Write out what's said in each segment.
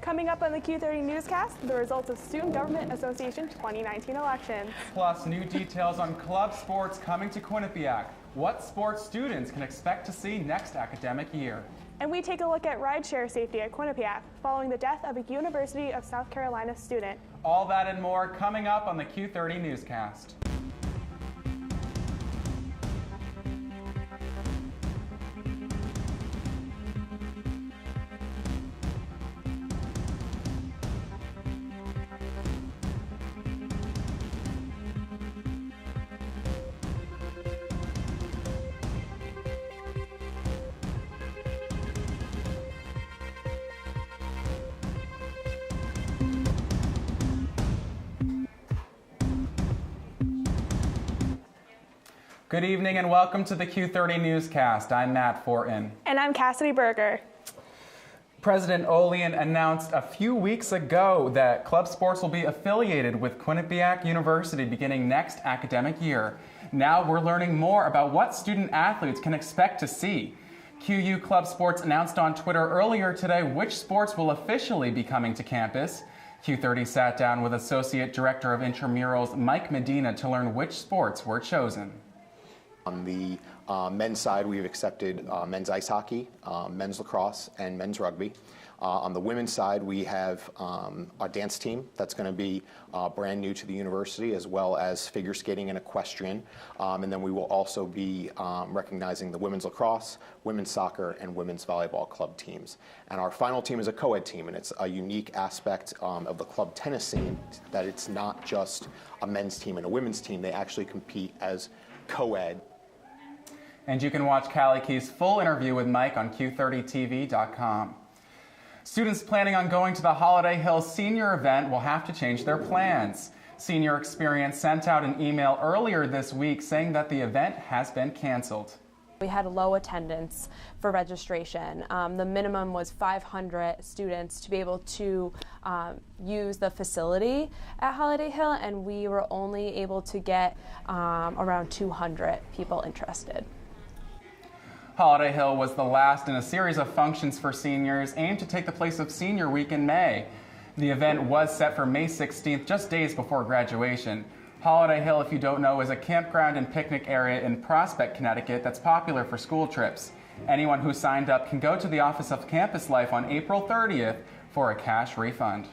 Coming up on the Q30 Newscast, the results of Student Government Association 2019 elections. Plus, new details on club sports coming to Quinnipiac. What sports students can expect to see next academic year. And we take a look at rideshare safety at Quinnipiac following the death of a University of South Carolina student. All that and more coming up on the Q30 Newscast. Good evening and welcome to the Q30 Newscast. I'm Matt Fortin. And I'm Cassidy Berger. President Olean announced a few weeks ago that club sports will be affiliated with Quinnipiac University beginning next academic year. Now we're learning more about what student athletes can expect to see. QU Club Sports announced on Twitter earlier today which sports will officially be coming to campus. Q30 sat down with Associate Director of Intramurals Mike Medina to learn which sports were chosen. On the men's side, we've accepted men's ice hockey, men's lacrosse, and men's rugby. On the women's side, we have our dance team that's going to be brand new to the university, as well as figure skating and equestrian. And then we will also be recognizing the women's lacrosse, women's soccer, and women's volleyball club teams. And our final team is a co-ed team, and it's a unique aspect of the club tennis scene that it's not just a men's team and a women's team. They actually compete as co-ed. And you can watch Callie Key's full interview with Mike on Q30TV.com. Students planning on going to the Holiday Hill Senior event will have to change their plans. Senior Experience sent out an email earlier this week saying that the event has been canceled. We had low attendance for registration. The minimum was 500 students to be able to use the facility at Holiday Hill, and we were only able to get around 200 people interested. Holiday Hill was the last in a series of functions for seniors aimed to take the place of Senior Week in May. The event was set for May 16th, just days before graduation. Holiday Hill, if you don't know, is a campground and picnic area in Prospect, Connecticut that's popular for school trips. Anyone who signed up can go to the Office of Campus Life on April 30th for a cash refund.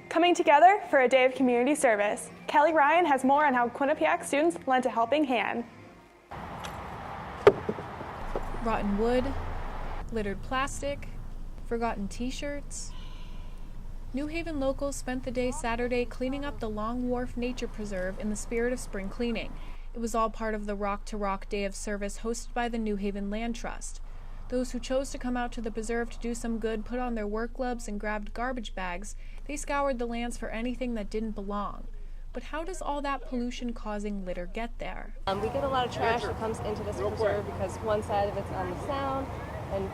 Coming together for a day of community service. Kelly Ryan has more on how Quinnipiac students lent a helping hand. Rotten wood, littered plastic, forgotten t-shirts. New Haven locals spent the day Saturday cleaning up the Long Wharf Nature Preserve in the spirit of spring cleaning. It was all part of the Rock to Rock Day of Service hosted by the New Haven Land Trust. Those who chose to come out to the preserve to do some good put on their work gloves and grabbed garbage bags. They scoured the lands for anything that didn't belong. But how does all that pollution-causing litter get there? We get a lot of trash that comes into this preserve because one side of it's on the sound and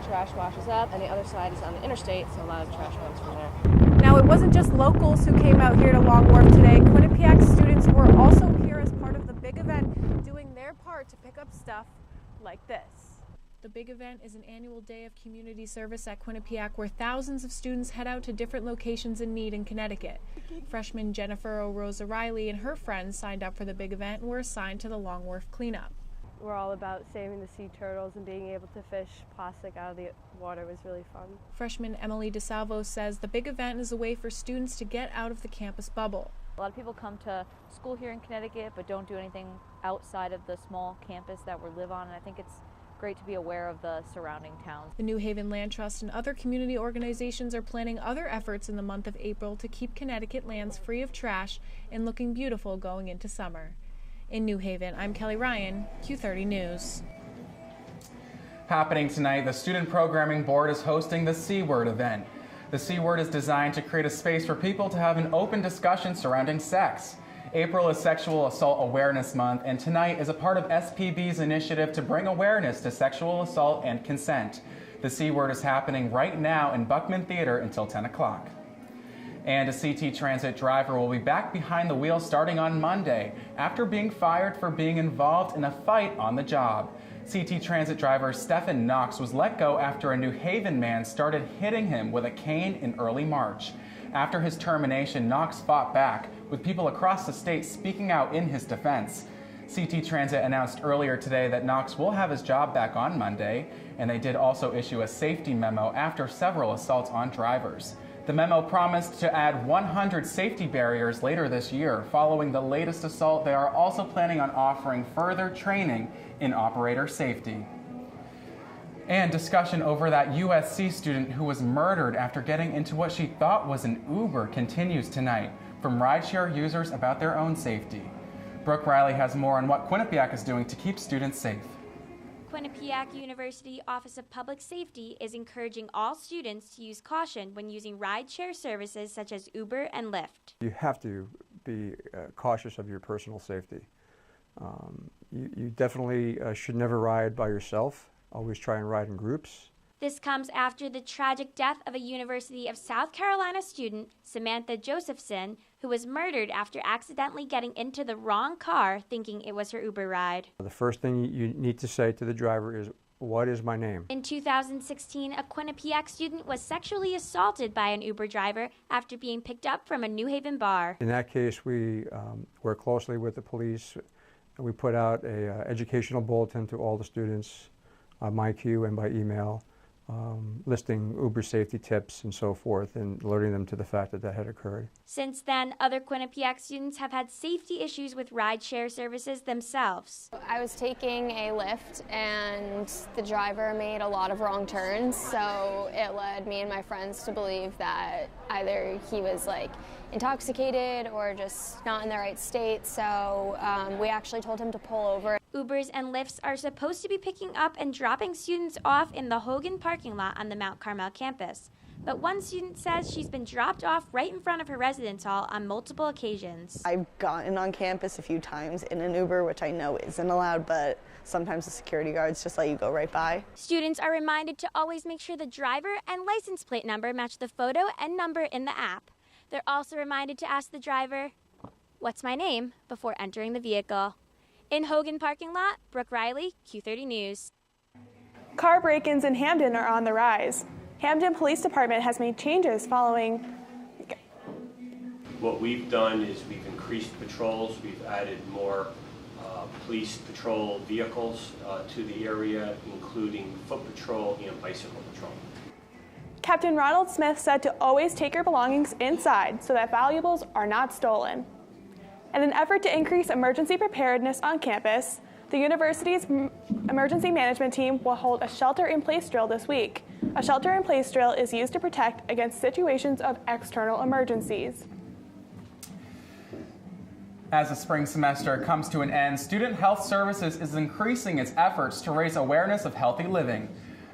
trash washes up, and the other side is on the interstate, so a lot of trash comes from there. Now, it wasn't just locals who came out here to Long Wharf today. Quinnipiac students were also here as part of the big event, doing their part to pick up stuff like this. The big event is an annual day of community service at Quinnipiac where thousands of students head out to different locations in need in Connecticut. Freshman Jennifer O'Rosa Riley and her friends signed up for the big event and were assigned to the Long Wharf cleanup. We're all about saving the sea turtles, and being able to fish plastic out of the water was really fun. Freshman Emily DeSalvo says the big event is a way for students to get out of the campus bubble. A lot of people come to school here in Connecticut but don't do anything outside of the small campus that we live on, and I think it's great to be aware of the surrounding towns. The New Haven Land Trust and other community organizations are planning other efforts in the month of April to keep Connecticut lands free of trash and looking beautiful going into summer. In New Haven, I'm Kelly Ryan, Q30 News. Happening tonight, the Student Programming Board is hosting the C-Word event. The C-Word is designed to create a space for people to have an open discussion surrounding sex. April is Sexual Assault Awareness Month, and tonight is a part of SPB's initiative to bring awareness to sexual assault and consent. The C-Word is happening right now in Buckman Theater until 10 o'clock. And a CT Transit driver will be back behind the wheel starting on Monday after being fired for being involved in a fight on the job. CT Transit driver Stephen Knox was let go after a New Haven man started hitting him with a cane in early March. After his termination, Knox fought back, with people across the state speaking out in his defense. CT Transit announced earlier today that Knox will have his job back on Monday, and they did also issue a safety memo after several assaults on drivers. The memo promised to add 100 safety barriers later this year. Following the latest assault, they are also planning on offering further training in operator safety. And discussion over that USC student who was murdered after getting into what she thought was an Uber continues tonight, from rideshare users about their own safety. Brooke Riley has more on what Quinnipiac is doing to keep students safe. Quinnipiac University Office of Public Safety is encouraging all students to use caution when using rideshare services such as Uber and Lyft. You have to be cautious of your personal safety. You definitely should never ride by yourself. Always try and ride in groups. This comes after the tragic death of a University of South Carolina student, Samantha Josephson, who was murdered after accidentally getting into the wrong car thinking it was her Uber ride. The first thing you need to say to the driver is, "What is my name?" In 2016, a Quinnipiac student was sexually assaulted by an Uber driver after being picked up from a New Haven bar. In that case, we work closely with the police. We put out an educational bulletin to all the students on MyQ and by email, listing Uber safety tips and so forth, and alerting them to the fact that that had occurred. Since then, other Quinnipiac students have had safety issues with rideshare services themselves. I was taking a Lyft and the driver made a lot of wrong turns, so it led me and my friends to believe that either he was intoxicated or just not in the right state, so we actually told him to pull over. Ubers and Lyfts are supposed to be picking up and dropping students off in the Hogan parking lot on the Mount Carmel campus. But one student says she's been dropped off right in front of her residence hall on multiple occasions. I've gotten on campus a few times in an Uber, which I know isn't allowed, but sometimes the security guards just let you go right by. Students are reminded to always make sure the driver and license plate number match the photo and number in the app. They're also reminded to ask the driver, "What's my name?" before entering the vehicle. In Hogan parking lot, Brooke Riley, Q30 News. Car break-ins in Hamden are on the rise. Hamden Police Department has made changes following. What we've done is we've increased patrols. We've added more police patrol vehicles to the area, including foot patrol and bicycle patrol. Captain Ronald Smith said to always take your belongings inside so that valuables are not stolen. In an effort to increase emergency preparedness on campus, the university's emergency management team will hold a shelter-in-place drill this week. A shelter-in-place drill is used to protect against situations of external emergencies. As the spring semester comes to an end, Student Health Services is increasing its efforts to raise awareness of healthy living.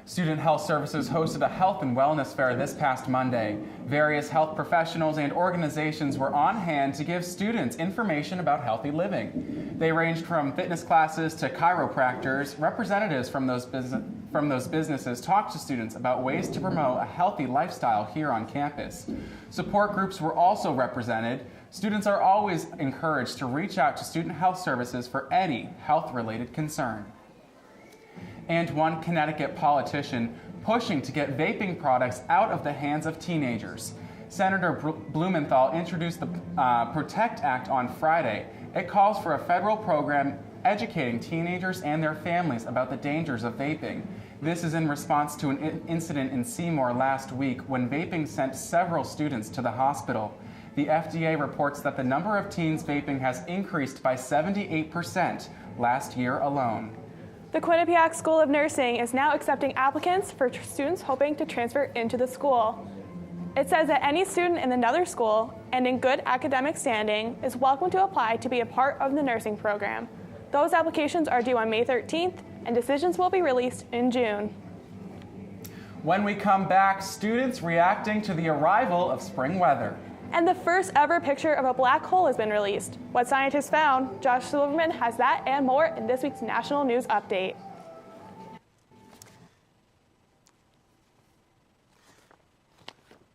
Student Health Services hosted a health and wellness fair this past Monday. Various health professionals and organizations were on hand to give students information about healthy living. They ranged from fitness classes to chiropractors. Representatives from those businesses talked to students about ways to promote a healthy lifestyle here on campus. Support groups were also represented. Students are always encouraged to reach out to Student Health Services for any health-related concern. And one Connecticut politician pushing to get vaping products out of the hands of teenagers. Senator Blumenthal introduced the PROTECT Act on Friday. It calls for a federal program educating teenagers and their families about the dangers of vaping. This is in response to an incident in Seymour last week when vaping sent several students to the hospital. The FDA reports that the number of teens vaping has increased by 78% last year alone. The Quinnipiac School of Nursing is now accepting applicants for students hoping to transfer into the school. It says that any student in another school and in good academic standing is welcome to apply to be a part of the nursing program. Those applications are due on May 13th, and decisions will be released in June. When we come back, students reacting to the arrival of spring weather. And the first ever picture of a black hole has been released. What scientists found, Josh Silverman has that and more in this week's National News Update.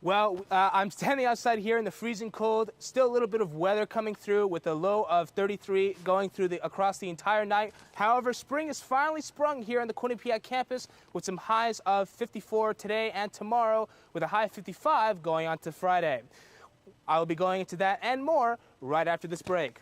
Well, I'm standing outside here in the freezing cold. Still a little bit of weather coming through with a low of 33 going through across the entire night. However, spring has finally sprung here on the Quinnipiac campus with some highs of 54 today and tomorrow with a high of 55 going on to Friday. I will be going into that and more right after this break.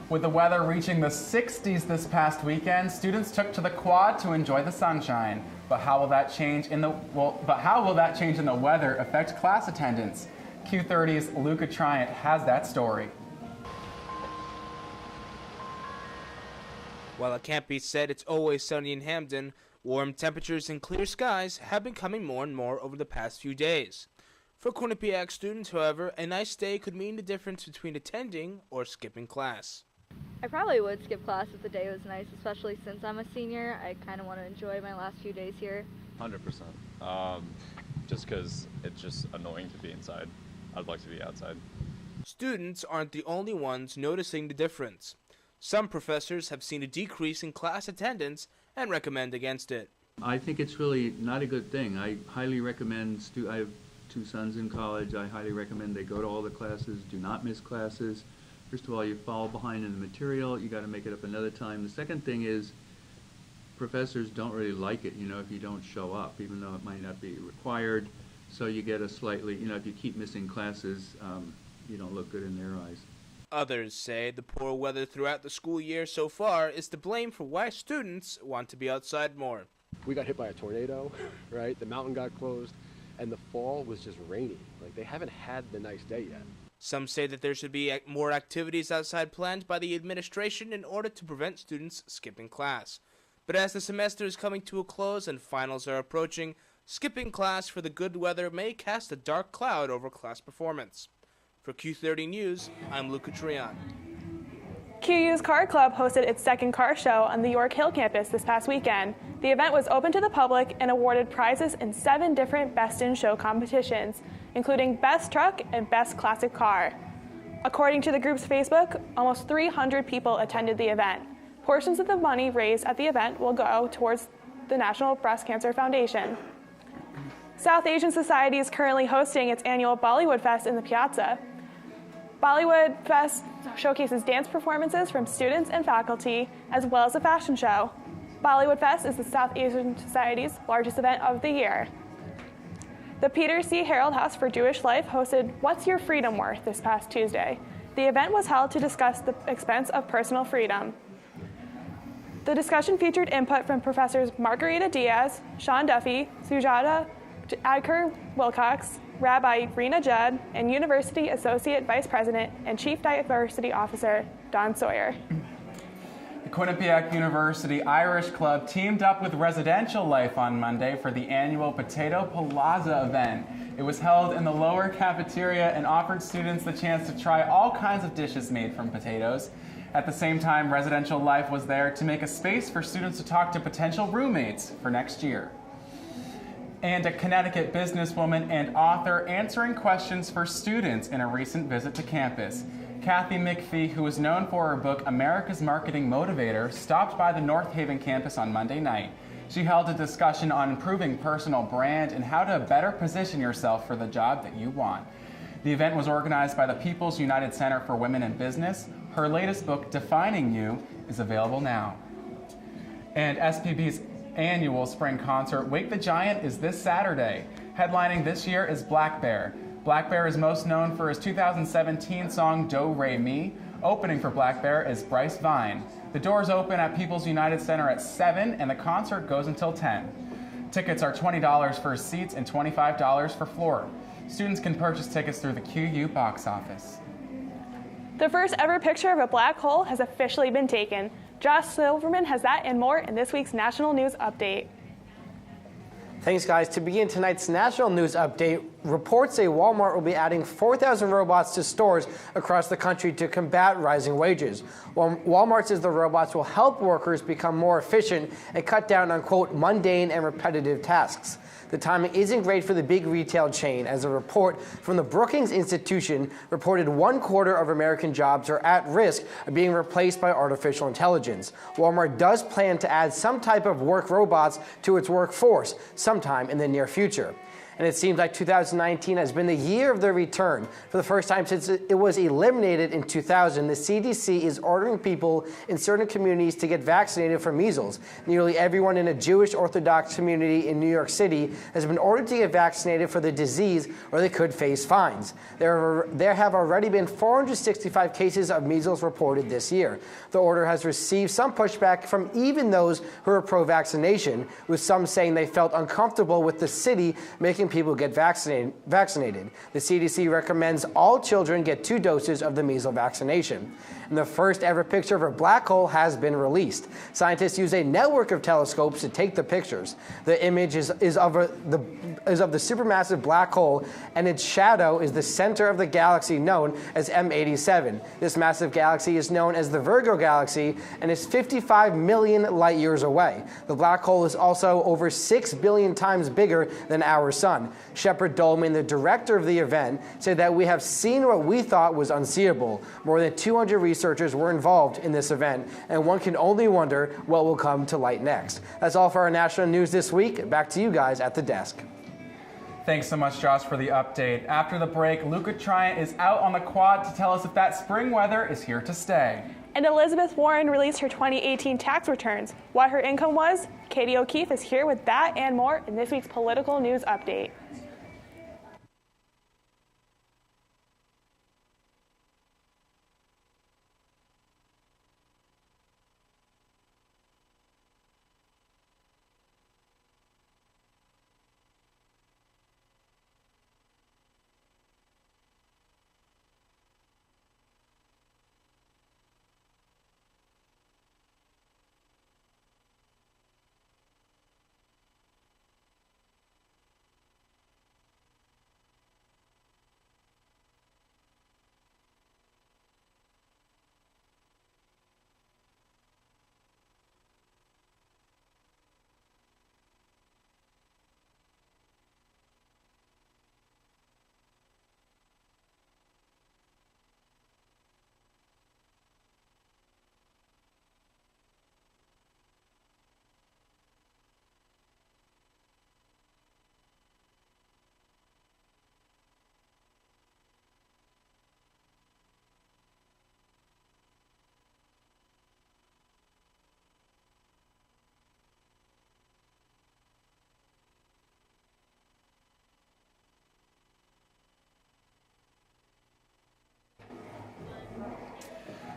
With the weather reaching the 60s this past weekend, students took to the quad to enjoy the sunshine. But how will that change in the weather affect class attendance? Q30's Luca Triant has that story. While it can't be said it's always sunny in Hamden, warm temperatures and clear skies have been coming more and more over the past few days. For Quinnipiac students, however, a nice day could mean the difference between attending or skipping class. I probably would skip class if the day was nice, especially since I'm a senior. I kind of want to enjoy my last few days here. 100%. Just because it's just annoying to be inside. I'd like to be outside. Students aren't the only ones noticing the difference. Some professors have seen a decrease in class attendance and recommend against it. I think it's really not a good thing. I highly recommend, I have 2 sons in college, I highly recommend they go to all the classes, do not miss classes. First of all, you fall behind in the material, you got to make it up another time. The second thing is professors don't really like it, if you don't show up, even though it might not be required. So you get a slightly, if you keep missing classes, you don't look good in their eyes. Others say the poor weather throughout the school year so far is to blame for why students want to be outside more. We got hit by a tornado, right? The mountain got closed, and the fall was just rainy. Like, they haven't had the nice day yet. Some say that there should be more activities outside planned by the administration in order to prevent students skipping class. But as the semester is coming to a close and finals are approaching, skipping class for the good weather may cast a dark cloud over class performance. For Q30 News, I'm Luca Triant. QU's Car Club hosted its second car show on the York Hill campus this past weekend. The event was open to the public and awarded prizes in 7 different Best in Show competitions, including Best Truck and Best Classic Car. According to the group's Facebook, almost 300 people attended the event. Portions of the money raised at the event will go towards the National Breast Cancer Foundation. South Asian Society is currently hosting its annual Bollywood Fest in the Piazza. Bollywood Fest showcases dance performances from students and faculty, as well as a fashion show. Bollywood Fest is the South Asian Society's largest event of the year. The Peter C. Harold House for Jewish Life hosted What's Your Freedom Worth this past Tuesday. The event was held to discuss the expense of personal freedom. The discussion featured input from Professors Margarita Diaz, Sean Duffy, Sujata Adker Wilcox, Rabbi Rena Judd, and University Associate Vice President and Chief Diversity Officer Don Sawyer. The Quinnipiac University Irish Club teamed up with Residential Life on Monday for the annual Potato Palooza event. It was held in the lower cafeteria and offered students the chance to try all kinds of dishes made from potatoes. At the same time, Residential Life was there to make a space for students to talk to potential roommates for next year. And a Connecticut businesswoman and author answering questions for students in a recent visit to campus. Kathy McPhee, who is known for her book America's Marketing Motivator, stopped by the North Haven campus on Monday night. She held a discussion on improving personal brand and how to better position yourself for the job that you want. The event was organized by the People's United Center for Women in Business. Her latest book, Defining You, is available now. And SPB's annual spring concert, Wake the Giant, is this Saturday. Headlining this year is Black Bear. Black Bear is most known for his 2017 song Do Re Mi. Opening for Black Bear is Bryce Vine. The doors open at People's United Center at 7 and the concert goes until 10. Tickets are $20 for seats and $25 for floor. Students can purchase tickets through the QU box office. The first ever picture of a black hole has officially been taken. Josh Silverman has that and more in this week's National News Update. Thanks, guys. To begin tonight's National News Update, reports say Walmart will be adding 4,000 robots to stores across the country to combat rising wages. Walmart says the robots will help workers become more efficient and cut down on, quote, mundane and repetitive tasks. The timing isn't great for the big retail chain, as a report from the Brookings Institution reported 1/4 of American jobs are at risk of being replaced by artificial intelligence. Walmart does plan to add some type of work robots to its workforce sometime in the near future. And it seems like 2019 has been the year of the return. For the first time since it was eliminated in 2000, the CDC is ordering people in certain communities to get vaccinated for measles. Nearly everyone in a Jewish Orthodox community in New York City has been ordered to get vaccinated for the disease, or they could face fines. There have already been 465 cases of measles reported this year. The order has received some pushback from even those who are pro-vaccination, with some saying they felt uncomfortable with the city making people get vaccinated. The CDC recommends all children get 2 doses of the measles vaccination. And the first ever picture of a black hole has been released. Scientists use a network of telescopes to take the pictures. The image is of the supermassive black hole, and its shadow is the center of the galaxy known as M87. This massive galaxy is known as the Virgo galaxy and is 55 million light years away. The black hole is also over 6 billion times bigger than our sun. Shepard Dolman, the director of the event, said that we have seen what we thought was unseeable. More than 200 researchers were involved in this event, and one can only wonder what will come to light next. That's all for our national news this week. Back to you guys at the desk. Thanks so much, Josh, for the update. After the break, Luca Triant is out on the quad to tell us if that spring weather is here to stay. And Elizabeth Warren released her 2018 tax returns. What her income was? Katie O'Keefe is here with that and more in this week's Political News Update.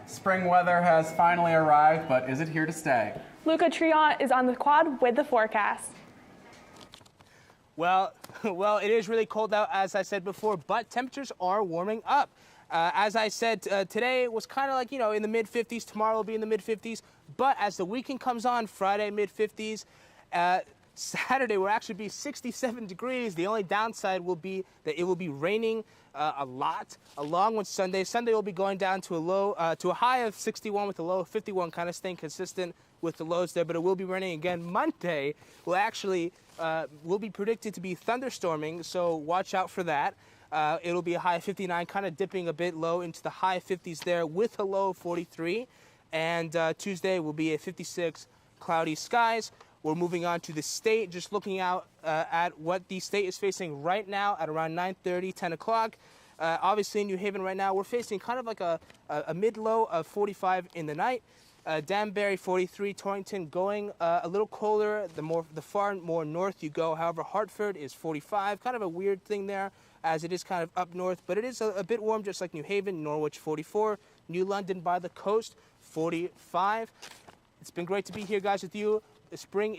Spring weather has finally arrived, but is it here to stay? Luca Triant is on the quad with the forecast. Well, it is really cold out, as I said before, but temperatures are warming up. As I said, today was kind of like, in the mid-50s. Tomorrow will be in the mid-50s. But as the weekend comes on, Friday, mid-50s. Saturday will actually be 67 degrees. The only downside will be that it will be raining a lot, along with Sunday. Sunday will be going down to a high of 61 with a low of 51, kind of staying consistent with the lows there, but it will be raining again. Monday will actually will be predicted to be thunderstorming, so watch out for that. It'll be a high of 59, kind of dipping a bit low into the high 50s there with a low of 43. And Tuesday will be a 56, cloudy skies. We're moving on to the state, just looking out at what the state is facing right now at around 9:30, 10 o'clock. Obviously, in New Haven right now, we're facing kind of like a mid-low of 45 in the night. Danbury, 43. Torrington going a little colder. The far more north you go. However, Hartford is 45. Kind of a weird thing there, as it is kind of up north. But it is a bit warm, just like New Haven. Norwich, 44. New London by the coast, 45. It's been great to be here, guys, with you. The spring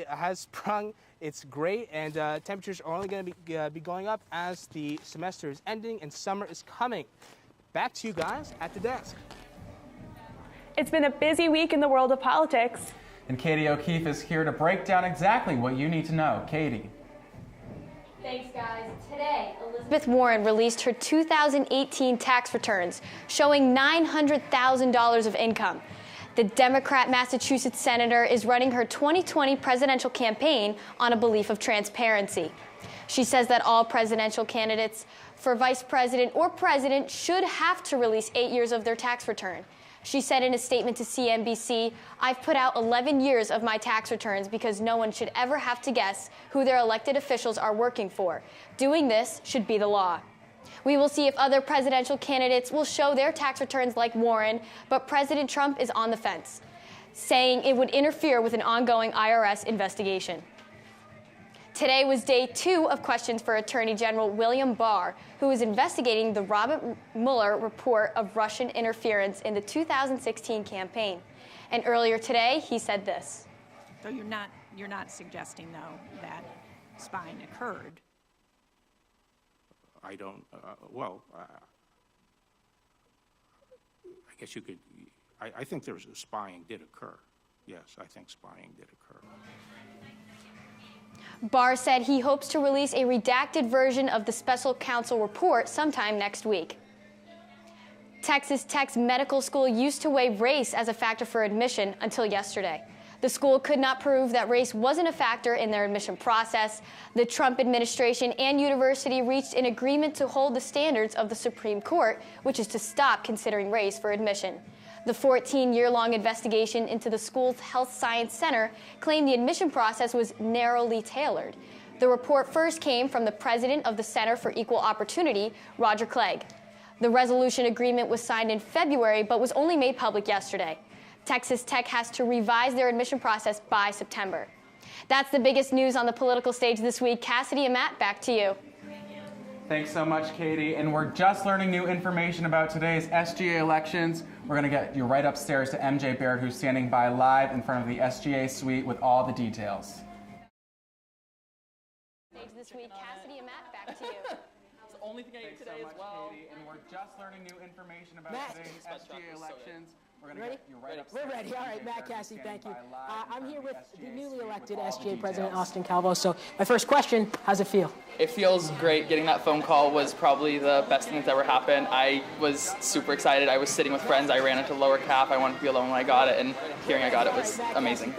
has sprung. It's great, and temperatures are only going to be going up as the semester is ending and summer is coming. Back to you guys at the desk. It's been a busy week in the world of politics. And Katie O'Keefe is here to break down exactly what you need to know. Katie. Thanks, guys. Today, Elizabeth Warren released her 2018 tax returns, showing $900,000 of income. The Democrat Massachusetts senator is running her 2020 presidential campaign on a belief of transparency. She says that all presidential candidates for vice president or president should have to release 8 years of their tax return. She said in a statement to CNBC, "I've put out 11 years of my tax returns because no one should ever have to guess who their elected officials are working for. Doing this should be the law." We will see if other presidential candidates will show their tax returns like Warren, but President Trump is on the fence, saying it would interfere with an ongoing IRS investigation. Today was day 2 of questions for Attorney General William Barr, who is investigating the Robert Mueller report of Russian interference in the 2016 campaign. And earlier today, he said this. So you're not suggesting, though, that spying occurred? I don't, I guess you could, I think there's spying did occur. Yes, I think spying did occur. Barr said he hopes to release a redacted version of the special counsel report sometime next week. Texas Tech's medical school used to weigh race as a factor for admission until yesterday. The school could not prove that race wasn't a factor in their admission process. The Trump administration and university reached an agreement to hold the standards of the Supreme Court, which is to stop considering race for admission. The 14-year-long investigation into the school's Health Science Center claimed the admission process was narrowly tailored. The report first came from the president of the Center for Equal Opportunity, Roger Clegg. The resolution agreement was signed in February, but was only made public yesterday. Texas Tech has to revise their admission process by September. That's the biggest news on the political stage this week. Cassidy and Matt, back to you. Thanks so much, Katie. And we're just learning new information about today's SGA elections. We're going to get you right upstairs to MJ Baird, who's standing by live in front of the SGA suite with all the details. This week, Cassidy and Matt, back to you. It's the only thing I ate today as well. Katie. And we're just learning new information about today's SGA elections. We're going to get you right upstairs. We're ready. All right, Matt, Cassie, thank you. I'm here with the newly elected SGA President, Austin Calvo. So my first question, how's it feel? It feels great. Getting that phone call was probably the best thing that's ever happened. I was super excited. I was sitting with friends. I ran into lower cap. I wanted to be alone when I got it, and hearing I got it was amazing.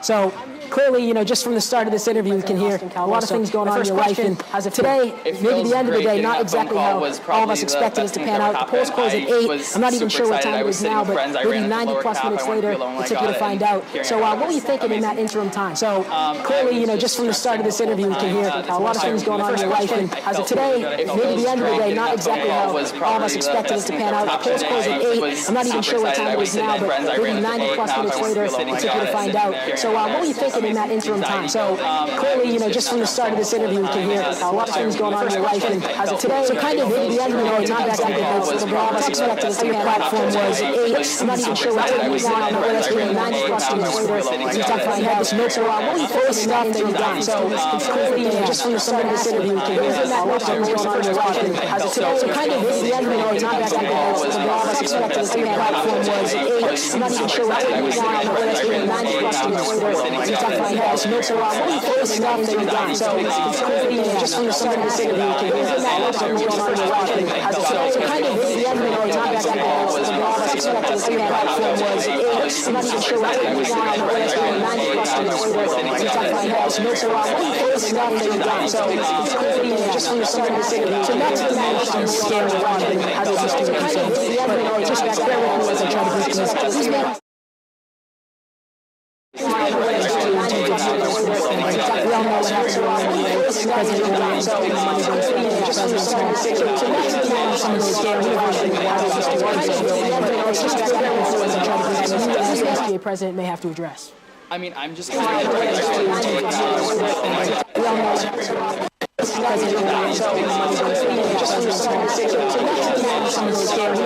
So clearly, just from the start of this interview, we can hear a lot of things going on in your life. And today, maybe the end of the day, not exactly how all of us expected it to pan out. The polls closed at 8. I'm not even sure what time it is now, but maybe 90 plus minutes later, it took you to find out. So what were you thinking in that interim time? So clearly, just from the start of this interview, we can hear a lot of things going on in your life. And today, maybe the end of the day, not exactly how all of us expected it to pan out. The polls closed at 8. I'm not even sure what time it is now, but maybe 90 plus minutes later, it took you to find out. So what were you thinking in that interim time? So clearly, just from the start of this interview, we can hear a lot of things going on in your life. And today, so kind of maybe the end of the day, not exactly how all of us expected it to pan out. Platform was 8. I'm not even sure what time it is now, but let's hear 90 plus minutes later, it took you to find out. So what were you thinking in that interim time? So clearly, just from the start of this interview, we can hear a lot of things going on in your life. And today, so kind of maybe the end of the day, not exactly how all of us expected it to pan out. Platform was 8. I'm not even sure what time it is now, but let's hear 90 plus minutes later, it took you to find out. So what were you thinking in that interim time? So clearly, just from the start of this interview, we can hear a lot of things going on in your life. And today, so kind of maybe the end of the day, not exactly how all of us just went up to the screen platform was 8. I'm not even sure what 8 was on, but it's going 90 plus in the order. He's definitely has no it's not even done. So it's clearly just from the start of the interview. So that's the match I'm scared of watching. How does this do it? But just bear with me as I try to break these men. We all know what happens around the way. President Obama, so the money goes to the president. So that's some of those games. The SBA president may have to address. I mean, I'm just. We all know what happens around the way. President Obama, so the money goes to the president. So some of those games.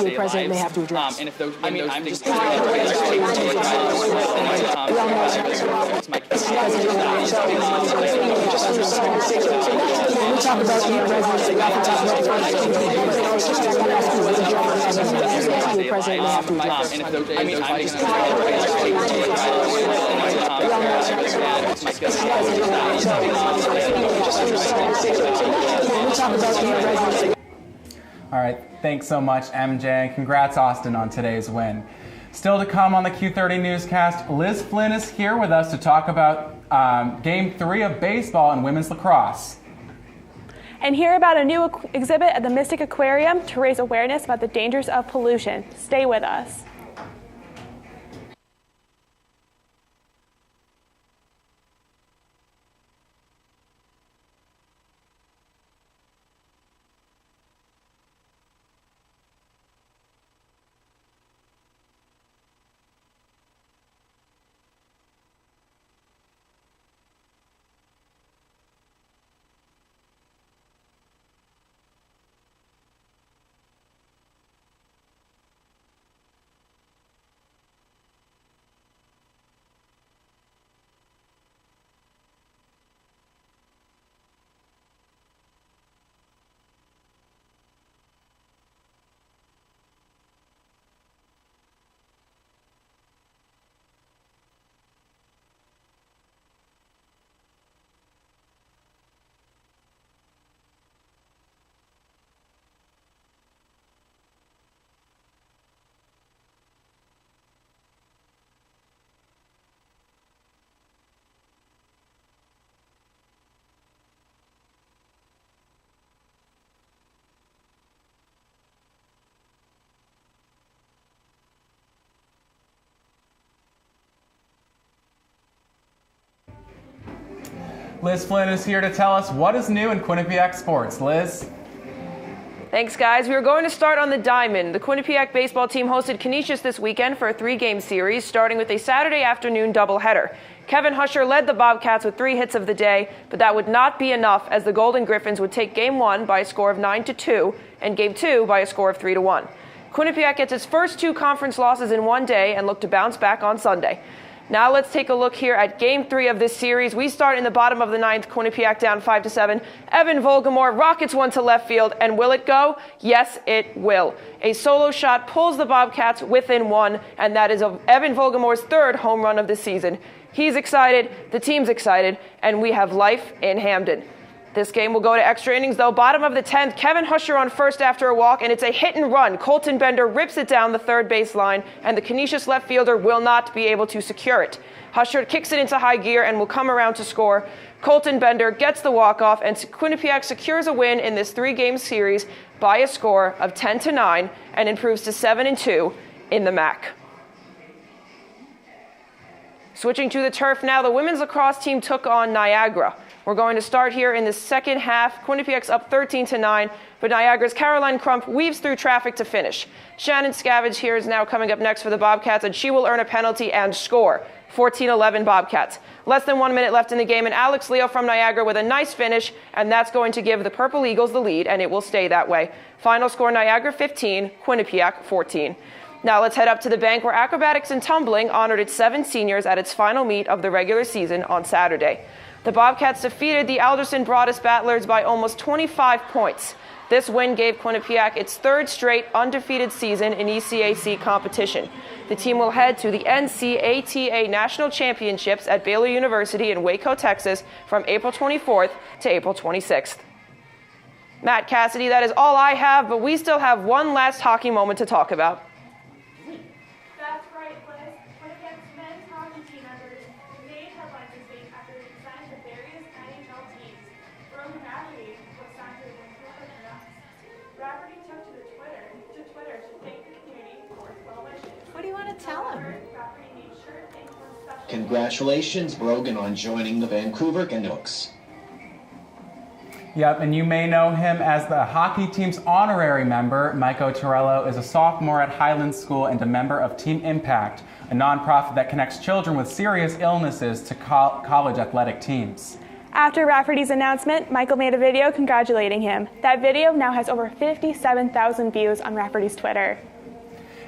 The president may have to address. And if those, I mean, I'm just. We talk about the president. The president may have to address. And if those, I mean, I'm just. All right, thanks so much, MJ, and congrats, Austin, on today's win. Still to come on the Q30 Newscast, Liz Flynn is here with us to talk about Game 3 of baseball and women's lacrosse. And hear about a new exhibit at the Mystic Aquarium to raise awareness about the dangers of pollution. Stay with us. Liz Flynn is here to tell us what is new in Quinnipiac sports. Liz? Thanks, guys. We are going to start on the diamond. The Quinnipiac baseball team hosted Canisius this weekend for a 3-game series, starting with a Saturday afternoon doubleheader. Kevin Husher led the Bobcats with 3 hits of the day, but that would not be enough as the Golden Griffins would take Game 1 by a score of 9-2 and Game 2 by a score of 3-1. Quinnipiac gets its first 2 conference losses in one day and look to bounce back on Sunday. Now let's take a look here at Game 3 of this series. We start in the bottom of the 9th, Quinnipiac down 5-7. Evan Volgamore rockets one to left field, and will it go? Yes, it will. A solo shot pulls the Bobcats within 1, and that is Evan Volgamore's 3rd home run of the season. He's excited, the team's excited, and we have life in Hamden. This game will go to extra innings, though. Bottom of the 10th, Kevin Husher on first after a walk, and it's a hit and run. Colton Bender rips it down the third base line, and the Canisius left fielder will not be able to secure it. Husher kicks it into high gear and will come around to score. Colton Bender gets the walk-off, and Quinnipiac secures a win in this 3-game series by a score of 10-9 and improves to 7-2 in the MAC. Switching to the turf now, the women's lacrosse team took on Niagara. We're going to start here in the second half. Quinnipiac's up 13-9, but Niagara's Caroline Crump weaves through traffic to finish. Shannon Scavage here is now coming up next for the Bobcats, and she will earn a penalty and score. 14-11 Bobcats. Less than 1 minute left in the game, and Alex Leo from Niagara with a nice finish, and that's going to give the Purple Eagles the lead, and it will stay that way. Final score, Niagara 15, Quinnipiac 14. Now let's head up to the bank where acrobatics and tumbling honored its 7 seniors at its final meet of the regular season on Saturday. The Bobcats defeated the Alderson Broadus Battlers by almost 25 points. This win gave Quinnipiac its 3rd straight undefeated season in ECAC competition. The team will head to the NCATA National Championships at Baylor University in Waco, Texas from April 24th to April 26th. Matt, Cassidy, that is all I have, but we still have one last hockey moment to talk about. That's right, Liz. Winnipeg's men's hockey team members made headlines this week after they signed to various NHL teams. Brooke was signed to the Vancouver Canucks. Rafferty took to Twitter to thank the community for its well wishes. What do you want to tell him? Rafferty made sure to thank them special. Congratulations, Brogan, on joining the Vancouver Canucks. Yep, and you may know him as the hockey team's honorary member. Michael Torello is a sophomore at Highland School and a member of Team Impact, a nonprofit that connects children with serious illnesses to college athletic teams. After Rafferty's announcement, Michael made a video congratulating him. That video now has over 57,000 views on Rafferty's Twitter.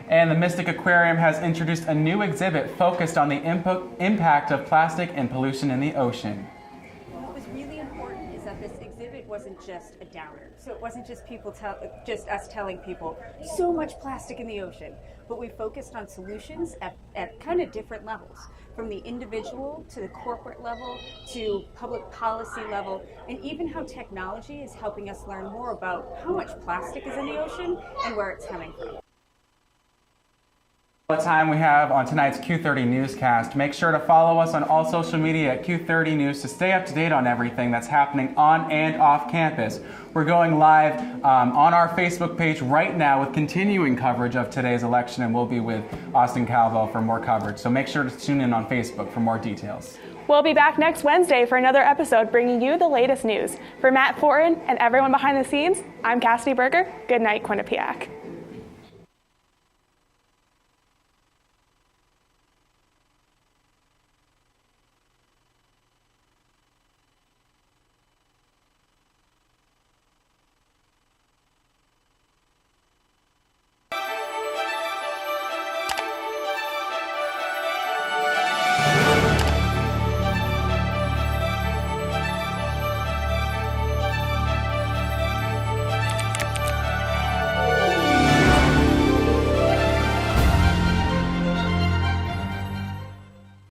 And the Mystic Aquarium has introduced a new exhibit focused on the impact of plastic and pollution in the ocean. What was really important is that this exhibit wasn't just a downer. So it wasn't just just us telling people so much plastic in the ocean, but we focused on solutions at kind of different levels, from the individual to the corporate level to public policy level, and even how technology is helping us learn more about how much plastic is in the ocean and where it's coming from. All the time we have on tonight's Q30 Newscast. Make sure to follow us on all social media at Q30 News to stay up to date on everything that's happening on and off campus. We're going live on our Facebook page right now with continuing coverage of today's election, and we'll be with Austin Calvo for more coverage. So make sure to tune in on Facebook for more details. We'll be back next Wednesday for another episode bringing you the latest news. For Matt Fortin and everyone behind the scenes, I'm Cassidy Berger. Good night, Quinnipiac.